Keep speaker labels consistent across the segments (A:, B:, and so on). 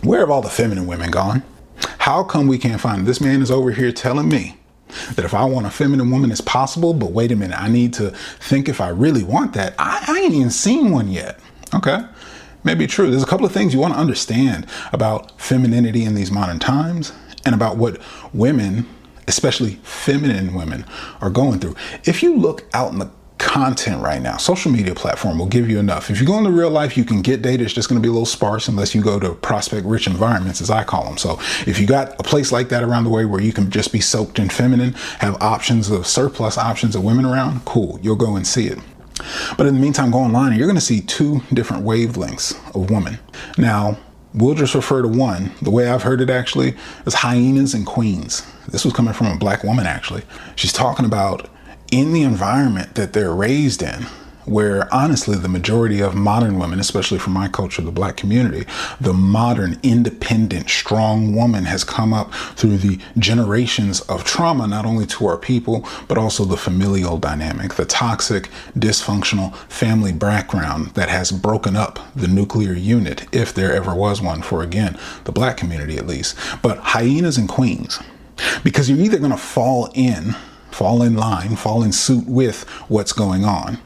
A: Where have all the feminine women gone? How come we can't find them? This man is over here telling me that if I want a feminine woman, it's possible, but wait a minute, I need to think if I really want that. I ain't even seen one yet. Okay, maybe true. There's a couple of things you want to understand about femininity in these modern times and about what women, especially feminine women, are going through. If you look out in the content right now, social media platform will give you enough. If you go into real life, you can get data. It's just going to be a little sparse unless you go to prospect rich environments, as I call them. So if you got a place like that around the way where you can just be soaked in feminine, have options of surplus options of women around, cool, you'll go and see it. But in the meantime, go online and you're going to see two different wavelengths of women. Now, we'll just refer to one. The way I've heard it actually is hyenas and queens. This was coming from a black woman, actually. She's talking about in the environment that they're raised in, where honestly, the majority of modern women, especially from my culture, the black community, the modern, independent, strong woman has come up through the generations of trauma, not only to our people, but also the familial dynamic, the toxic, dysfunctional family background that has broken up the nuclear unit, if there ever was one for, again, the black community at least. But hyenas and queens, because you're either going to fall in line, fall in suit with what's going on.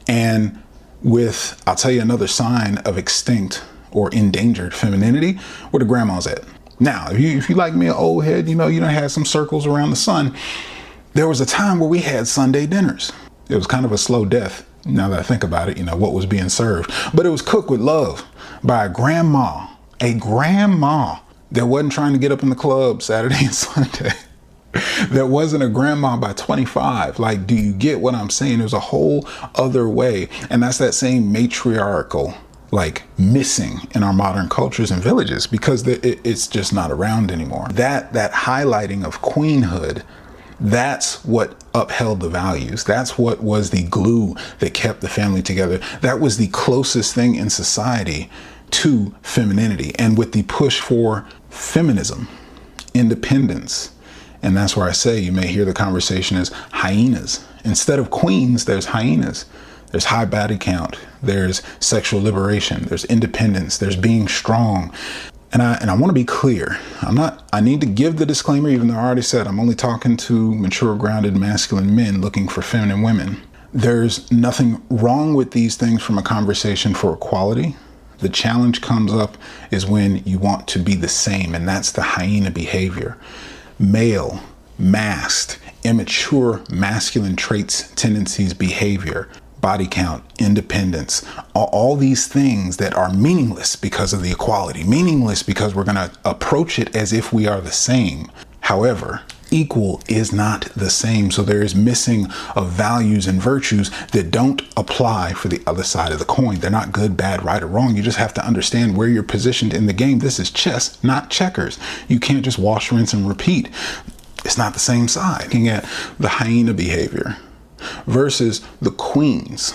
A: And with, I'll tell you another sign of extinct or endangered femininity, where the grandma's at. Now, if you like me, an old head, you done had some circles around the sun. There was a time where we had Sunday dinners. It was kind of a slow death. Now that I think about it, what was being served, but it was cooked with love by a grandma that wasn't trying to get up in the club Saturday and Sunday. That wasn't a grandma by 25. Like, do you get what I'm saying? There's a whole other way. And that's that same matriarchal, missing in our modern cultures and villages, because it's just not around anymore. That highlighting of queenhood, that's what upheld the values. That's what was the glue that kept the family together. That was the closest thing in society to femininity. And with the push for feminism, independence, and that's where I say you may hear the conversation as hyenas. Instead of queens, there's hyenas. There's high body count. There's sexual liberation. There's independence. There's being strong. And I want to be clear. I need to give the disclaimer, even though I already said I'm only talking to mature, grounded, masculine men looking for feminine women. There's nothing wrong with these things from a conversation for equality. The challenge comes up is when you want to be the same, and that's the hyena behavior. Male, masked, immature, masculine traits, tendencies, behavior, body count, independence, all these things that are meaningless because of the equality, meaningless because we're going to approach it as if we are the same. However, equal is not the same. So there is missing of values and virtues that don't apply for the other side of the coin. They're not good, bad, right, or wrong. You just have to understand where you're positioned in the game. This is chess, not checkers. You can't just wash, rinse, and repeat. It's not the same side. Looking at the hyena behavior versus the queens.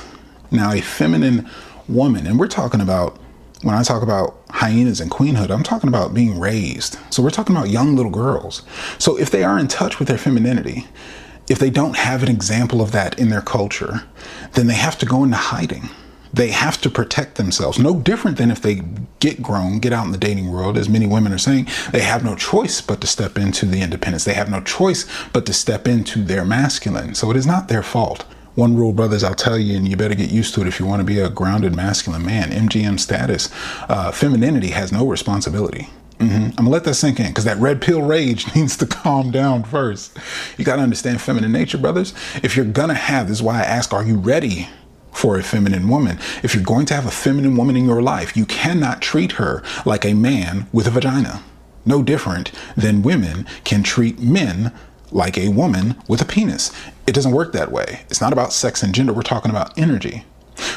A: Now, a feminine woman, and we're talking about, when I talk about hyenas and queenhood, I'm talking about being raised. So we're talking about young little girls. So if they are in touch with their femininity, if they don't have an example of that in their culture, then they have to go into hiding. They have to protect themselves. No different than if they get grown, get out in the dating world, as many women are saying, they have no choice but to step into the independence. They have no choice but to step into their masculine. So it is not their fault. One rule, brothers, I'll tell you, and you better get used to it if you want to be a grounded masculine man. MGM status, femininity has no responsibility. I'm gonna let that sink in, because that red pill rage needs to calm down first. You got to understand feminine nature, brothers. If you're gonna have, this is why I ask, are you ready for a feminine woman? If you're going to have a feminine woman in your life, you cannot treat her like a man with a vagina. No different than women can treat men like a woman with a penis. It doesn't work that way. It's not about sex and gender. We're talking about energy.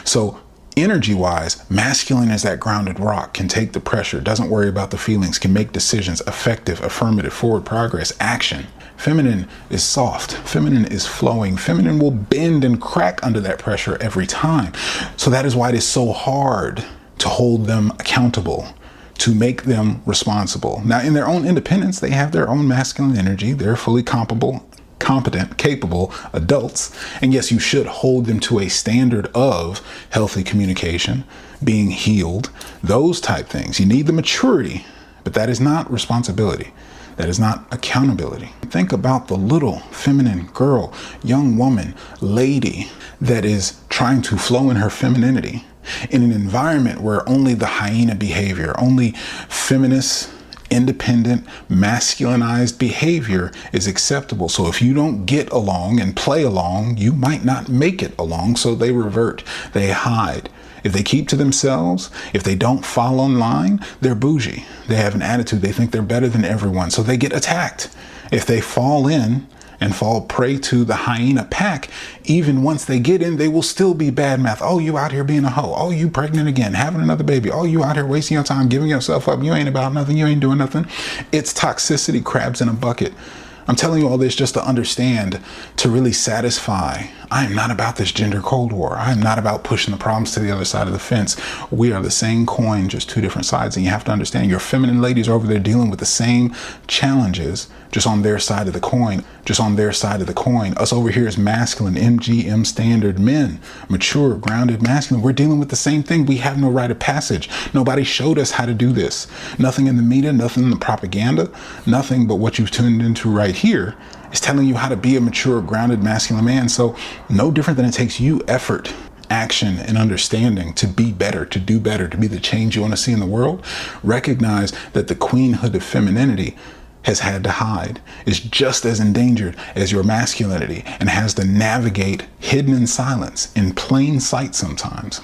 A: So energy-wise, masculine is that grounded rock, can take the pressure, doesn't worry about the feelings, can make decisions, effective, affirmative, forward progress, action. Feminine is soft. Feminine is flowing. Feminine will bend and crack under that pressure every time. So that is why it is so hard to hold them accountable, to make them responsible. Now, in their own independence, they have their own masculine energy. They're fully competent, capable adults. And yes, you should hold them to a standard of healthy communication, being healed, those type things. You need the maturity, But that is not responsibility. That is not accountability. Think about the little feminine girl, young woman, lady that is trying to flow in her femininity in an environment where only the hyena behavior, only feminist, independent, masculinized behavior is acceptable. So if you don't get along and play along, you might not make it along. So they revert, they hide. If they keep to themselves, if they don't fall in line, they're bougie. They have an attitude. They think they're better than everyone. So they get attacked. If they fall in and fall prey to the hyena pack, even once they get in, they will still be bad mouth. Oh, you out here being a hoe. Oh, you pregnant again, having another baby. Oh, you out here wasting your time, giving yourself up. You ain't about nothing. You ain't doing nothing. It's toxicity, crabs in a bucket. I'm telling you all this just to understand, to really satisfy. I am not about this gender cold war. I am not about pushing the problems to the other side of the fence. We are the same coin, just two different sides. And you have to understand, your feminine ladies are over there dealing with the same challenges, just on their side of the coin, Us over here as masculine, MGM standard men, mature, grounded, masculine. We're dealing with the same thing. We have no rite of passage. Nobody showed us how to do this. Nothing in the media, nothing in the propaganda, nothing but what you've tuned into right here is telling you how to be a mature, grounded, masculine man. So no different than it takes you effort, action, and understanding to be better, to do better, to be the change you want to see in the world. Recognize that the queenhood of femininity has had to hide, is just as endangered as your masculinity, and has to navigate hidden in silence, in plain sight sometimes.